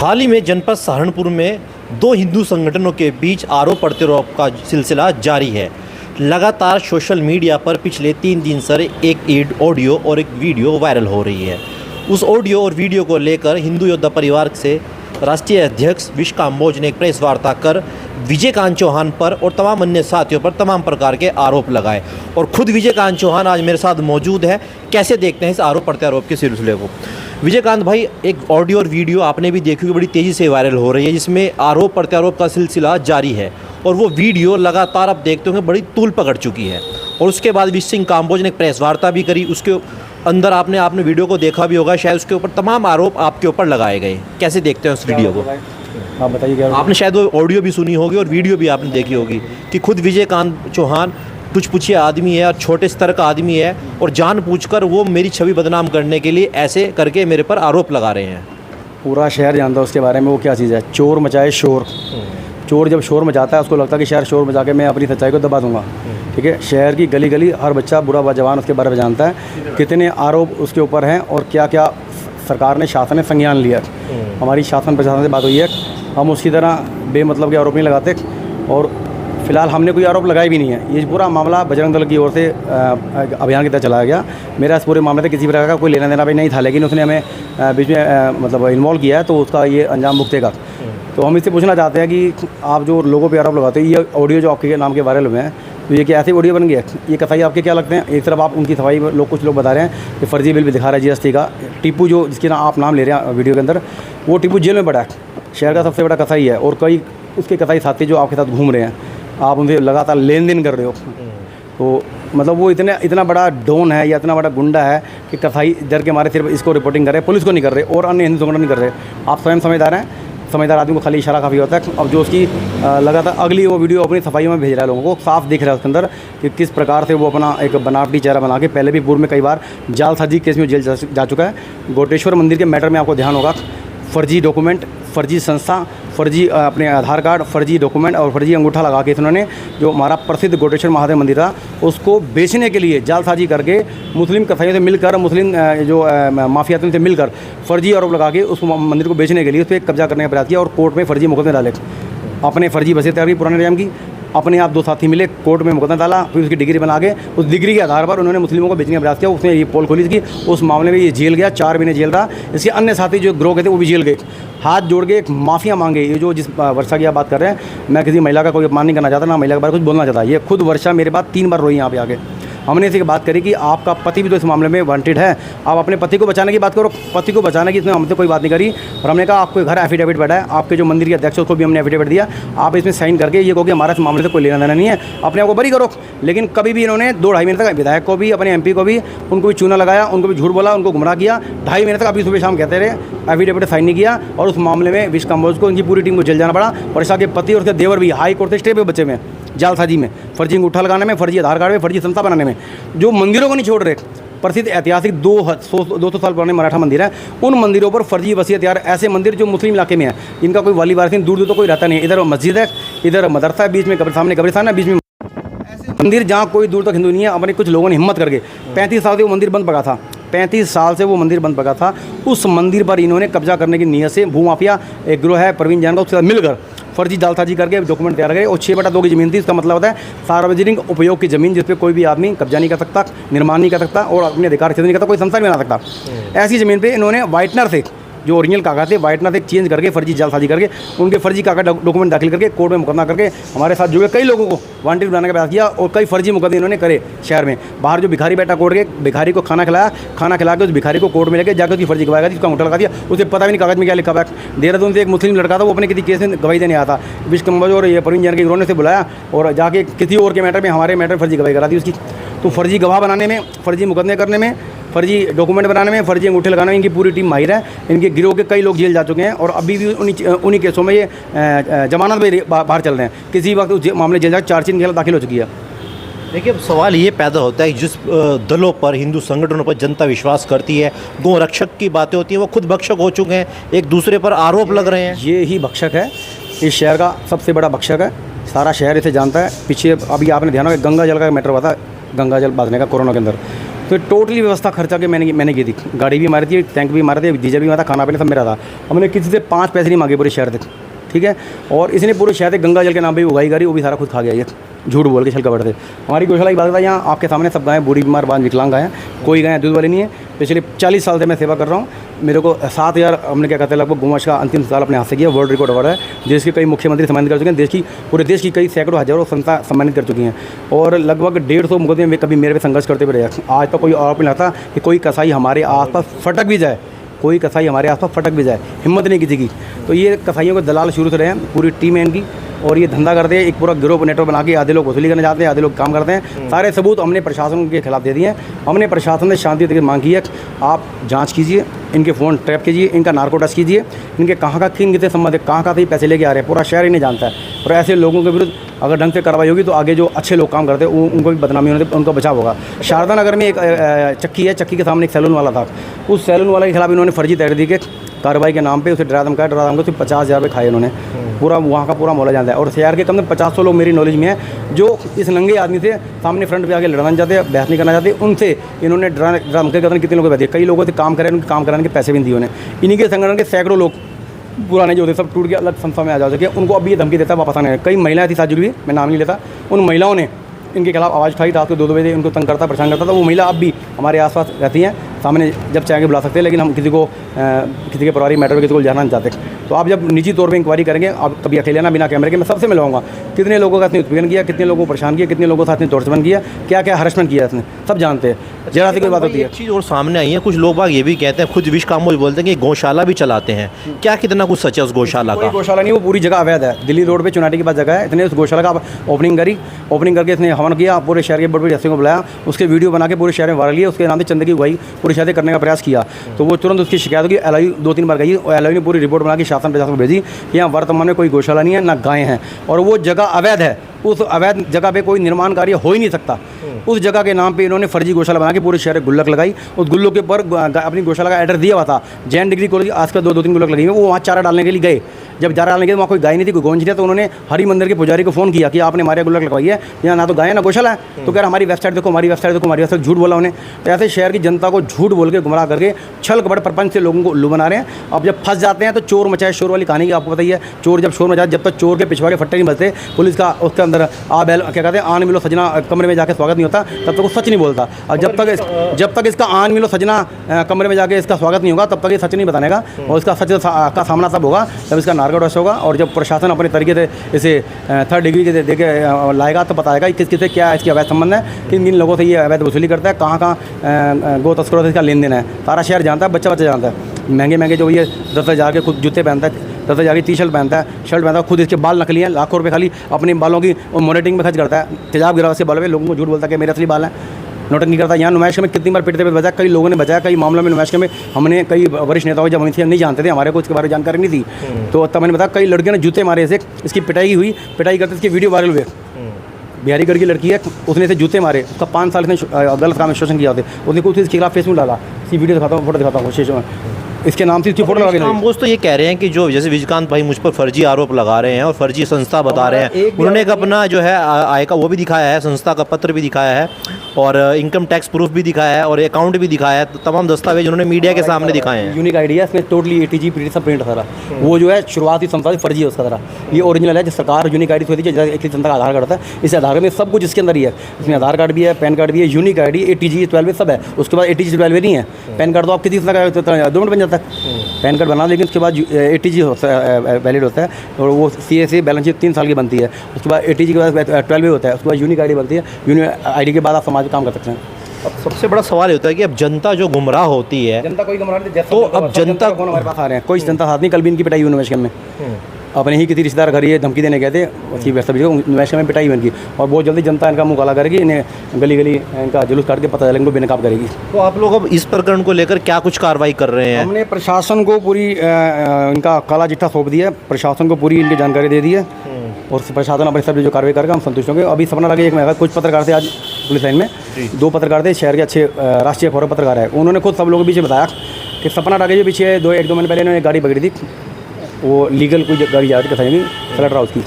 हाल ही में जनपद सहारनपुर में दो हिंदू संगठनों के बीच आरोप प्रत्यारोप का सिलसिला जारी है। लगातार सोशल मीडिया पर पिछले 3 दिन से एक ऑडियो और एक वीडियो वायरल हो रही है। उस ऑडियो और वीडियो को लेकर हिंदू योद्धा परिवार से राष्ट्रीय अध्यक्ष विश्व काम्बोज ने एक प्रेस वार्ता कर विजयकांत चौहान पर और तमाम अन्य साथियों पर तमाम प्रकार के आरोप लगाए। और खुद विजयकांत चौहान आज मेरे साथ मौजूद है। कैसे देखते हैं इस आरोप प्रत्यारोप के सिलसिले को? विजयकांत भाई, एक ऑडियो और वीडियो आपने भी देखी बड़ी तेज़ी से वायरल हो रही है, जिसमें आरोप प्रत्यारोप का सिलसिला जारी है और वो वीडियो लगातार आप देखते होंगे बड़ी तूल पकड़ चुकी है। और उसके बाद विश्व काम्बोज ने एक प्रेस वार्ता भी करी। उसके अंदर आपने वीडियो को देखा भी होगा, शायद उसके ऊपर तमाम आरोप आपके ऊपर लगाए गए। कैसे देखते हैं उस वीडियो को? आप बताइए। क्या आपने शायद वो ऑडियो भी सुनी होगी और वीडियो भी आपने देखी होगी कि खुद विजयकांत चौहान टुचपुचिया आदमी है और छोटे स्तर का आदमी है और जानबूझकर वो मेरी छवि बदनाम करने के लिए ऐसे करके मेरे पर आरोप लगा रहे हैं। पूरा शहर जानता है उसके बारे में। वो क्या चीज़ है? चोर मचाए शोर। चोर जब शोर मचाता है उसको लगता है कि शहर शोर मचा के मैं अपनी सच्चाई को दबा दूंगा। ठीक है, शहर की गली गली हर बच्चा बुरा जवान उसके बारे में जानता है कितने आरोप उसके ऊपर हैं और क्या क्या सरकार ने शासन ने संज्ञान लिया। हमारी शासन प्रशासन से बात हुई है, हम उसकी तरह बेमतलब के आरोप नहीं लगाते और फिलहाल हमने कोई आरोप लगाए भी नहीं है। ये पूरा मामला बजरंग दल की ओर से अभियान की तरह चलाया गया। मेरा इस पूरे मामले से किसी प्रकार का कोई लेना देना भी नहीं था, लेकिन उसने हमें बीच में मतलब इन्वॉल्व किया है तो उसका ये अंजाम भुगतेगा। तो हम इससे पूछना चाहते हैं कि आप जो लोगों पे आरोप लगाते हैं, ये ऑडियो जो आपके नाम के वायरल हुए हैं, तो ये क्या ऐसे ऑडियो बन गया? ये कसाई आपके क्या लगते हैं? एक तरफ आप उनकी सफाई कुछ लोग बता रहे हैं कि फर्जी बिल भी दिखा रहा है जीएसटी का। टीपू जो जिसके ना आप नाम ले रहे हैं वीडियो के अंदर, वो टीपू जेल में पड़ा है, शहर का सबसे बड़ा कसाई है। और कई उसके कसाई साथी जो आपके साथ घूम रहे हैं, आप उनसे लगातार लेन देन कर रहे हो। तो मतलब वो इतना बड़ा डॉन है या इतना बड़ा गुंडा है कि कसाई डर के मारे सिर्फ इसको रिपोर्टिंग कर रहे हैं, पुलिस को नहीं कर रहे और अन्य हिंदू संगठन नहीं कर रहे। आप स्वयं समझदार हैं, समझदार आदमी को खाली इशारा काफ़ी होता है। अब जो उसकी लगातार अगली वो वीडियो अपनी सफाई में भेज रहा है लोगों को, साफ दिख रहा है उसके अंदर कि किस प्रकार से वो अपना एक बनावटी चेहरा बना के पहले भी पूर्व में कई बार जालसाजी केस में जेल जा चुका है। गोटेश्वर मंदिर के मैटर में आपको ध्यान होगा, फर्जी डॉक्यूमेंट, फर्जी संस्था, फर्जी अपने आधार कार्ड, फर्जी डॉक्यूमेंट और फर्जी अंगूठा लगा के इन्होंने जो हमारा प्रसिद्ध गोटेश्वर महादेव मंदिर था उसको बेचने के लिए जालसाजी करके मुस्लिम कसाईयों से मिलकर, मुस्लिम जो माफियातों से मिलकर फर्जी आरोप लगा के उस मंदिर को बेचने के लिए उस पर कब्जा करने का प्रयास किया और कोर्ट में फर्जी मुकदमे डाले। अपने फर्जी बसें तैयार की पुराने नियम की, अपने आप 2 साथी मिले, कोर्ट में मुकदमा डाला, फिर उसकी डिग्री बना के उस डिग्री के आधार पर उन्होंने मुस्लिमों को बेचने का प्रयास किया। उसने ये पोल खोली थी, उस मामले में ये जेल गया, 4 महीने जेल रहा। इसके अन्य साथी जो ग्रोह के थे वो भी जेल गए। हाथ जोड़ के एक माफिया मांगे। ये जो जिस वर्षा की आप बात कर रहे हैं, मैं किसी महिला का कोई अपमान नहीं करना चाहता, ना महिला के बारे में कुछ बोलना चाहता। ये खुद वर्षा मेरे पास 3 बार रोई यहाँ पे आके। हमने इसी की बात करी कि आपका पति भी तो इस मामले में वांटेड है, आप अपने पति को बचाने की बात करो। पति को बचाने की इसमें हमसे कोई बात नहीं करी और हमने कहा आपको घर एफिडेविट बैठा है, आपके जो मंदिर के अध्यक्ष उसको भी हमने एफिडेविट दिया, आप इसमें साइन करके ये कहो कि हमारा इस मामले से कोई लेना देना नहीं है, अपने आप को बरी करो। लेकिन कभी भी इन्होंने 2-2.5 महीने तक विधायक को भी, अपने एमपी को भी, उनको भी चूना लगाया, उनको भी झूठ बोला, उनको गुमराह किया। 2.5 महीने तक अभी सुबह शाम कहते रहे, एफिडेविट साइन नहीं किया और उस मामले में विश्व काम्बोज को, उनकी पूरी टीम को जेल जाना पड़ा। वर्षा के पति और उसके देवर भी हाई कोर्ट से स्टे पे बचे में, जालसाजी में, फर्जी अंगूठा लगाने में, फर्जी आधार कार्ड में, फर्जी संस्था बनाने में, जो मंदिरों को नहीं छोड़ रहे। प्रसिद्ध ऐतिहासिक 200 साल पुराने मराठा मंदिर है, उन मंदिरों पर फर्जी वसीयत यार, ऐसे मंदिर जो मुस्लिम इलाके में है, इनका कोई वाली वारिस दूर दूर तो कोई रहता नहीं। इधर मस्जिद है, इधर मदरसा है, बीच में सामने कब्रिस्तान है, बीच में मंदिर जहाँ कोई दूर तक हिंदू नहीं है। अपने कुछ लोगों ने हिम्मत करके 35 साल से वो मंदिर बंद पड़ा था, 35 साल से वो मंदिर बंद पड़ा था। उस मंदिर पर इन्होंने कब्जा करने की नीयत से भूमाफिया एक गिरोह है प्रवीण जैन का, उसके साथ मिलकर फर्जी जालसाजी करके डॉक्यूमेंट तैयार करे। और 6/2 की ज़मीन थी। इसका मतलब होता है सार्वजनिक उपयोग की ज़मीन, जिस पे कोई भी आदमी कब्जा नहीं कर सकता, निर्माण नहीं कर सकता और अपने अधिकार से नहीं करता, कोई संस्था नहीं बना सकता। ऐसी ज़मीन पर इन्होंने वाइटनर से, जो ओरिजिनल कागज थे, वाइटनर से चेंज करके फर्जी जालसाजी करके उनके फर्जी कागज डॉक्यूमेंट दाखिल करके कोर्ट में मुकदमा करके हमारे साथ जुड़े कई लोगों को वांटेड बनाने का प्रयास किया और कई फर्जी मुकदमे इन्होंने करे शहर में। बाहर जो भिखारी बैठा कोर्ट के, भिखारी को खाना खिलाया, खाना खिला के उस भिखारी को कोर्ट में लेके जाकर उसकी फर्जी गवाही दी, उसका अंगूठा लगा दिया, उसे पता भी नहीं कागज में क्या लिखा हुआ है। देहरादून से एक मुस्लिम लड़का था, वो अपने किसी केस में गवाही देने आया था, विश्व काम्बोज और ये प्रवीण जैन के गिरोह ने से बुलाया और जाके किसी और के मैटर में, हमारे मैटर फर्जी गवाही करा दी उसकी। तो फर्जी गवाह बनाने में, फर्जी मुकदमे करने में, फर्जी डॉक्यूमेंट बनाने में, फर्जी अंगूठे लगाने में इनकी पूरी टीम माहिर है। इनके गिरोह के कई लोग जेल जा चुके हैं और अभी भी उन्हीं केसों में ये जमानत में बाहर चल रहे हैं। किसी वक्त उस मामले जेल जाकर चार्जशीट दाखिल हो चुकी है। देखिए, अब सवाल ये पैदा होता है कि जिस दलों पर, हिंदू संगठनों पर जनता विश्वास करती है, गौ रक्षक की बातें होती हैं, वो खुद भक्षक हो चुके हैं, एक दूसरे पर आरोप लग रहे हैं। ये ही भक्षक है, इस शहर का सबसे बड़ा भक्षक है, सारा शहर इसे जानता है। पीछे अभी आपने ध्यान होगा गंगा जल का मैटर हुआ था, गंगा जल बांधने का कोरोना के अंदर, तो टोटली व्यवस्था खर्चा के मैंने की थी। गाड़ी भी हमारी थी, टैंक भी हमारे थे, डीजल भी हमारा था, खाना पीना सब मेरा था। हमने किसी से 5 पैसे नहीं मांगे पूरे शहर तक, ठीक है। और इसने पूरे शहर तक गंगा जल के नाम पे उगाई करी, वो भी सारा खुद खा गया ये, झूठ बोल के छल कपट से। हमारी गौशाला की बात था, यहाँ आपके सामने सब गायें बूढ़ी बीमार बांझ विकलांग गायें, कोई गायें दूध वाली नहीं है। पिछले 40 साल से मैं सेवा कर रहा हूँ। मेरे को 7000 हमने क्या कहते हैं लगभग गोवंश का अंतिम साल अपने हाथ से किया, वर्ल्ड रिकॉर्ड अवार्ड है। देश के कई मुख्यमंत्री सम्मानित कर चुके हैं, पूरे देश की कई सैकड़ों हजारों संस्था सम्मानित कर चुकी हैं। और लगभग 150 मुकदमे में कभी मेरे पे संघर्ष करते हुए रहे। आज तक कोई आरोप नहीं लगता कि कोई कसाई हमारे आसपास फटक भी जाए, कोई कसाई हमारे आसपास फटक भी जाए, हिम्मत नहीं किसी की। तो ये कसाईयों के दलाल शुरू से रहे हैं, पूरी टीम है इनकी, और ये धंधा करते हैं। एक पूरा गिरोह नेटवर्क बना के आधे लोग वसूली करने जाते हैं, आधे लोग काम करते हैं। सारे सबूत हमने प्रशासन के खिलाफ दे दिए हैं। हमने प्रशासन से शांति तरीके मांग की है, आप जांच कीजिए, इनके फ़ोन ट्रैप कीजिए, इनका नार्को टेस्ट कीजिए, इनके कहाँ का किन कितने संबंध है, कहाँ से पैसे लेके आ रहे हैं, पूरा शहर ही नहीं जानता है। और ऐसे लोगों के विरुद्ध अगर ढंग से कार्रवाई होगी तो आगे जो अच्छे लोग काम करते हैं उनको भी बदनामी होने से उनका बचाव होगा। शारदा नगर में एक चक्की है, चक्की के सामने एक सैलून वाला था, उस सैलून वाले के खिलाफ इन्होंने फर्जी तहरीर के कार्रवाई के नाम पे उसे डरा धमकाया, सिर्फ 50,000 रुपये खाए इन्होंने। पूरा वहाँ का पूरा मोहल्ला जानता है। और शहर के कम से कम 500 लोग मेरी नॉलेज में है जो इस नंगे आदमी से सामने फ्रंट पे आके लड़ना चाहते हैं, बहस नहीं करना चाहते। उनसे इन्होंने डरा धमकी करने कितने लोगों को दिए, कई लोगों से काम करे, उनके काम कराने के पैसे भी दिए उन्हें। इन्हीं के संगठन के सैकड़ों लोग पुराने जो होते सब टूट के अलग संस्था में आ जा सके, उनको अभी ये धमकी देता है वापस आने। कई महिलाएं थी साथ जुड़ी हुई, मैं नाम नहीं लेता, उन महिलाओं ने इनके खिलाफ आवाज़ उठाई, रात को 2-2 बजे उनको तंग करता परेशान करता था। वो महिला अब भी हमारे आसपास रहती हैं, सामने जब चाहेंगे बुला सकते हैं, लेकिन हम किसी के पारिवारिक मैटर में किसी को जाना नहीं चाहते। तो आप जब निजी तौर पे इंक्वायरी करेंगे, आप कभी अकेले ना बिना कैमरे के, मैं सबसे मिलवाऊंगा कितने लोगों का इसने उत्पीड़न किया, कितने लोगों को परेशान किया, कितने लोगों के साथ इसने टॉर्चर किया, क्या क्या हरासमेंट किया इसने, सब जानते हैं। जरा सी कोई बात होती है। एक चीज़ और सामने आई है, कुछ लोग बाग ये भी कहते हैं, खुद विश कामोज बोलते हैं कि गौशाला भी चलाते हैं। क्या कितना कुछ सच है उस गौशाला का? गौशाला नहीं, वो पूरी जगह अवैध है। दिल्ली रोड पे चुनाटी के पास जगह है, इतने उस गौशाला का ओपनिंग करी, ओपनिंग करके इसने हवन किया, पूरे शहर के बड़े बड़े को बुलाया, उसके वीडियो बना के पूरे शहर में वायरल किया, उसके नाम से चंदे की उगाई पूरे शहर करने का प्रयास किया। तो वो तुरंत उसकी शिकायत की, एलआई 2-3 बार गई और एलआई ने पूरी रिपोर्ट बना के शासन प्रशासन को भेजी कि यहाँ वर्तमान में कोई गौशाला नहीं है, ना गायें हैं, और वो जगह अवैध है। उस अवैध जगह पे कोई निर्माण कार्य हो ही नहीं सकता। उस जगह के नाम पे इन्होंने फर्जी गौशाला बना के पूरे शहर में गुल्लक लगाई। उस गुल्लक के ऊपर अपनी गौशाला का एड्रेस दिया हुआ था, जैन डिग्री कॉलेज, आज का 2-3 गुल्लक लगी हुई। वो वहाँ चारा डालने के लिए गए, जब चारा डालने के लिए वहाँ कोई गाय नहीं थी, कोई गौवंश नहीं था, तो उन्होंने हरि मंदिर के पुजारी को फ़ोन किया कि आपने हमारे गुल्लक लगवाई है, यहाँ ना तो गाय ना गौशाला है। तो कह रहा हमारी वेबसाइट देखो, हमारी वेबसाइट देखो, हमारी वेबसाइट, झूठ बोला उन्हें। तो ऐसे शहर की जनता को झूठ बोल के गुमराह करके छल कपट प्रपंच से लोगों को उल्लू बना रहे हैं। अब जब फंस जाते हैं तो चोर मचाए शोर वाली कहानी की आपको बताइए। चोर जब शोर मचाए, जब तक चोर के पिछवाड़े फट्टे नहीं बजते, पुलिस का उसके अंदर क्या कहते हैं, आन मिलो सजना कमरे में जाके स्वागत नहीं होता, तब तक वो सच नहीं बोलता। और जब तक इसका आन मिलो सजना कमरे में जाके इसका स्वागत नहीं होगा, तब तक ये सच नहीं बतानेगा। और इसका सच का सामना तब होगा जब इसका नार्को टेस्ट होगा, और जब प्रशासन अपने तरीके से इसे 3rd डिग्री के दे के लाएगा, तो बताएगा किस किस से क्या इसकी अवैध संबंध है, किन किन लोगों से ये अवैध वसूली करता है, कहाँ कहाँ गो तस्करों से इसका लेन देन है। सारा शहर जानता है, बच्चा जानता है। महंगे जो ये 10,000 के खुद जूते पहनता है, 10,000 की टी-शर्ट पहनता है, शर्ट पहनता है, खुद इसके बाल नकली हैं, लाखों रुपये खाली अपने बालों की मॉनिटरिंग में खर्च करता है। तेजाब गिरा के बाल में लोगों को झूठ बोलता है कि मेरे असली बाल हैं, नोटंकी करता है। यहाँ नुमाइश में कितनी बार पिटते पे बचा, कई लोगों ने बचाया, कई मामलों में नुमाइश में हमने कई वरिष्ठ नेताओं जब हम नहीं जानते थे, हमारे को इसके बारे में जानकारी नहीं थी, तो तब मैंने बताया कई लड़कियों ने जूते मारे इसे, इसकी पिटाई हुई, पिटाई करते इसकी वीडियो वायरल हुए। बिहारीगढ़ की लड़की है, उसने इसे जूते मारे, उसका 5 साल इसने गलत काम में शोषण किया होते, उसने कुछ इसके खिलाफ फेसबुक डाला। इसकी वीडियो दिखाता हूँ, फोटो दिखाता हूँ, शेष इसके नाम से इसकी फोटो लगा के। तो ये कह रहे हैं कि जो जैसे विजयकांत भाई मुझ पर फर्जी आरोप लगा रहे हैं और फर्जी संस्था बता रहे हैं, उन्होंने एक अपना जो है आय का वो भी दिखाया है, संस्था का पत्र भी दिखाया है, और इनकम टैक्स प्रूफ भी दिखाया है, और अकाउंट भी दिखाया है। तो तमाम दस्तावेज उन्होंने मीडिया के सामने दिखाए हैं। यूनिक आईडी है, इसमें टोटली ATG प्रिंट सब प्रिंट सारा। वो जो है शुरुआती संस्था फर्जी है उसका तरह, ये ओरिजिनल है। जो सरकार यूनिक आईडी होती है, एक संस्था का आधार कार्ड होता है, इस आधार में सब कुछ इसके अंदर ही है। इसमें आधार कार्ड भी है, पैन कार्ड भी है, यूनिक आईडी, ATG 12 सब है। उसके बाद ATG 12 नहीं है, पैन कार्ड तो आप किसी का 2 मिनट बन जाता है पैन कार्ड बना, लेकिन उसके बाद ATG वैलिड होता है, और वो CSA बैलेंस शीट 3 साल की बनती है। उसके बाद ATG के बाद 12 होता है, उसके बाद यूनिक आईडी बनती है। यूनिक आईडी के बाद आप समाज में काम कर सकते हैं। अब सबसे बड़ा सवाल होता है कि अब जनता जो गुमराह होती है, जनता कोई गुमराह नहीं, तो अब जनता कौन हमारे पास आ रहे हैं, कोई जनता साथ नहीं। कल भी इनकी पिटाई हुई नुमाइश में, अपने ही किसी रिश्तेदार घर ये धमकी देने गए थे, उसकी व्यवस्था नुमाइश में पिटाई बन की, और बहुत जल्दी जनता इनका मुँह काला करेगी, इन्हें गली गली इनका जुलूस काट के पता चलेगा, इनको बेनकाब करेगी। तो आप लोग अब इस प्रकरण को लेकर क्या कुछ कार्रवाई कर रहे हैं? हमने प्रशासन को पूरी इनका काला चिट्ठा सौंप दिया, प्रशासन को पूरी इनकी जानकारी दे दी है, और प्रशासन अपने सब जो कार्रवाई करेगा हम संतुष्ट होंगे। अभी सपना लगे एक में कुछ पत्रकार थे आज पुलिस लाइन में, 2 पत्रकार थे, शहर के अच्छे राष्ट्रीय अखबारों पत्रकार है, उन्होंने खुद सब लोगों के पीछे बताया कि सपना रागे के पीछे 1-2 महीने पहले इन्होंने गाड़ी पकड़ी थी, वो लीगल कोई गाड़ी जा रही थी कसाई की, सेलेक्टर हाउस की,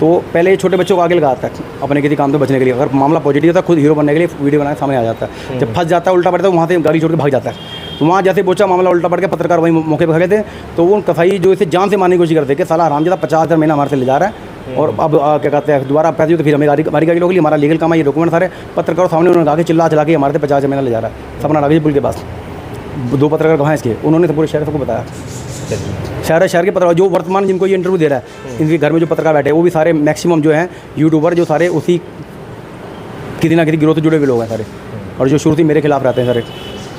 तो पहले ये छोटे बच्चों को आगे लगाता है अपने किसी काम से बचने के लिए। अगर मामला पॉजिटिव होता है खुद हीरो बनने के लिए वीडियो बनाने सामने आ जाता है। जब फंस जाता है उल्टा पड़ता है वहाँ से गाड़ी छोड़ के भाग जाता है। तो वहाँ जैसे पहुंचा मामला उल्टा पड़ के पत्रकार वहीं मौके पर खड़े थे, तो वो कसाई जो इसे जान से मारने की कोशिश करते कि साला हरामजादा 50,000 महीना हमारे से ले जा रहा है और अब क्या कहते हैं दोबारा पैसे तो फिर हमें हमारी गाड़ी लोग हमारा लीगल काम है, ये डॉक्यूमेंट सारे पत्रकारों सामने उन्होंने कहा कि चिल्ला चला के हमारे से 50,000 महीना ले जा रहा है सपना राघी पुल के पास। 2 पत्रकार कहाँ इसके, उन्होंने तो पूरे शहर सबको बताया। शहर के पत्रकार जो वर्तमान जिनको ये इंटरव्यू दे रहा है, इनके घर में जो पत्रकार बैठे हैं वो भी सारे मैक्सिमम जो हैं यूट्यूबर जो सारे उसी किसी ना किसी गिरोह से जुड़े हुए लोग हैं सारे, और जो शुरू से मेरे खिलाफ रहते हैं सारे।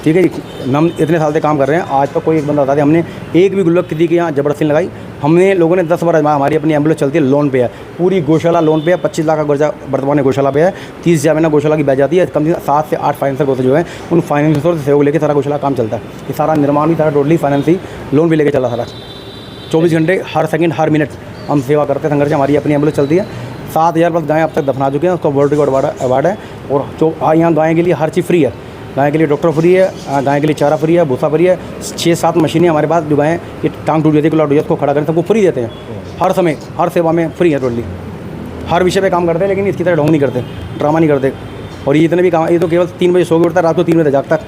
ठीक है जी, हम इतने साल से काम कर रहे हैं, आज तक कोई एक बंदा बता दे हमने एक भी गुल्लक किसी के यहाँ ज़बरदस्ती नहीं लगाई। हमने लोगों ने 10 बार हमारी अपनी एम्बुलेंस चलती है, लोन पे है, पूरी गौशाला लोन पे है, 25 लाख का कर्जा वर्तमान गौशाला पे है, 30,000 महीना गौशाला की बैठ जाती है। कम से कम 7 से 8 फाइनेंसर होते जो हैं उन फाइनेंसर से सहयोग लेकर सारा गौशाला काम चलता है। ये सारा निर्माण भी सारा टोटली फाइनेंस ही लोन भी लेके चला सारा। 24 घंटे हर सेकंड हर मिनट हम सेवा करते हैं संघर्ष। हमारी अपनी एम्बुलेंस चलती है, 7,000 प्लस गायें अब तक दफना चुके हैं, उसका वर्ल्ड रिकॉर्ड अवार्ड है। और जो यहाँ गाय के लिए हर चीज़ फ्री है, गाय के लिए डॉक्टर फ्री है, गाय के लिए चारा फ्री है, भूसा फ्री है। 6-7 मशीनें हमारे पास जो गायें ये टांग टूट जाती है क्लॉट हो जाती है उसको खड़ा करें सबको फ्री देते हैं, हर समय हर सेवा में फ्री है टोटली। हर विषय पे काम करते हैं लेकिन इसकी तरह ढोंग नहीं करते, ड्रामा नहीं करते। और ये इतने भी काम, ये तो केवल 3 बजे सो के उठता है, रात को 3 बजे जागता है,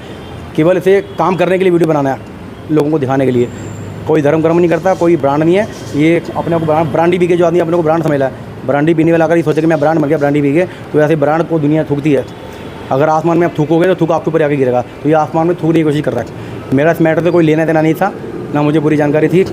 केवल इसे काम करने के लिए वीडियो बनाना है, लोगों को दिखाने के लिए। कोई धर्म कर्म नहीं करता, कोई ब्रांड नहीं है। ये अपने को ब्रांडी पी के जो आदमी अपने को ब्रांड समझ रहा है, ब्रांडी पीने वाला अगर ये सोचे कि मैं ब्रांड बन गया ब्रांडी पी के, तो ऐसे ब्रांड को दुनिया थूकती है। अगर आसमान में आप थूकोगे तो थूक आपके ऊपर आके गिरेगा, तो ये आसमान में थूकने की कोशिश कर रहा है। मेरा इस मैटर से कोई लेना देना नहीं था, ना मुझे पूरी जानकारी थी।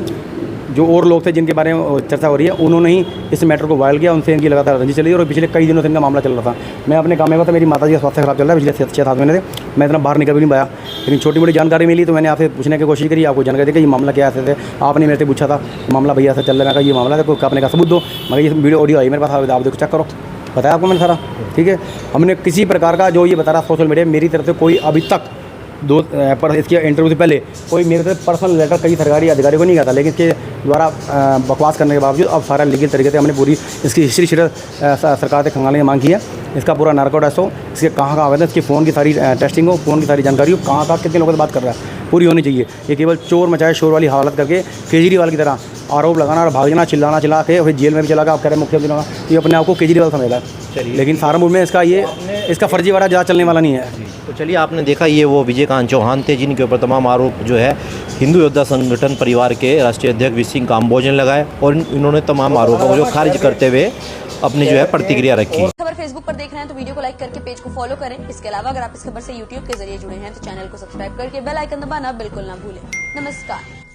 जो और लोग थे जिनके बारे में चर्चा हो रही है उन्होंने ही इस मैटर को वायरल किया, उनसे इनकी लगातार रंजिश चली और पिछले कई दिनों से इनका मामला चल रहा था। मैं अपने काम में था, मेरी माता जी का स्वास्थ्य खराब चल रहा है पिछले 6-7 महीने से, मैं इतना बाहर निकल भी नहीं पाया। लेकिन छोटी मोटी जानकारी मिली तो मैंने आपसे पूछने की कोशिश करी, आपको जानकारी दी कि ये मामला क्या ऐसे थे। आपने मेरे से पूछा था मामला भैया ऐसा चल रहा है, ये मामला है, कोई आपने कहा सबूत दो, मगर ये वीडियो ऑडियो आई मेरे पास, आप देखो चेक करो, बताया आपको मैंने सारा। ठीक है, हमने किसी प्रकार का जो ये बता रहा सोशल मीडिया मेरी तरफ से कोई अभी तक पर इसके इंटरव्यू से पहले कोई मेरे से पर्सनल लेटर कई सरकारी अधिकारी को नहीं गया था, लेकिन इसके द्वारा बकवास करने के बावजूद अब सारा लीगल तरीके से हमने पूरी इसकी हिस्ट्री सरकार से खंगालने की मांग की है। इसका पूरा नार्को टेस्ट हो, इसके कहाँ आवेदन, इसकी फ़ोन की सारी टेस्टिंग हो, फ़ोन की सारी जानकारी हो, कहाँ कितने लोगों से बात कर रहा है पूरी होनी चाहिए। ये केवल चोर मचाए शोर वाली हालत करके केजरीवाल की तरह आरोप लगाना और भागना चिल्लाना चिल्ला के फिर जेल में भी चला गया। आप कह रहे मुख्यमंत्री होगा, ये अपने आप को केजरीवाल समझ रहा है, लेकिन सहारनपुर में इसका फर्जीवाड़ा ज़्यादा चलने वाला नहीं है। तो चलिए, आपने देखा ये वो विजयकांत चौहान थे जिनके ऊपर तमाम आरोप जो है हिंदू योद्धा संगठन परिवार के राष्ट्रीय अध्यक्ष वी सिंह काम्बोज ने लगाए, और इन्होंने तमाम आरोपों को जो खारिज करते हुए अपनी जो है प्रतिक्रिया रखी। खबर फेसबुक पर देख रहे हैं तो वीडियो को लाइक करके पेज को फॉलो करें। इसके अलावा अगर आप इस खबर से यूट्यूब के जरिए जुड़े हैं तो चैनल को सब्सक्राइब करके बेल आइकन दबाना बिल्कुल ना भूलें। नमस्कार।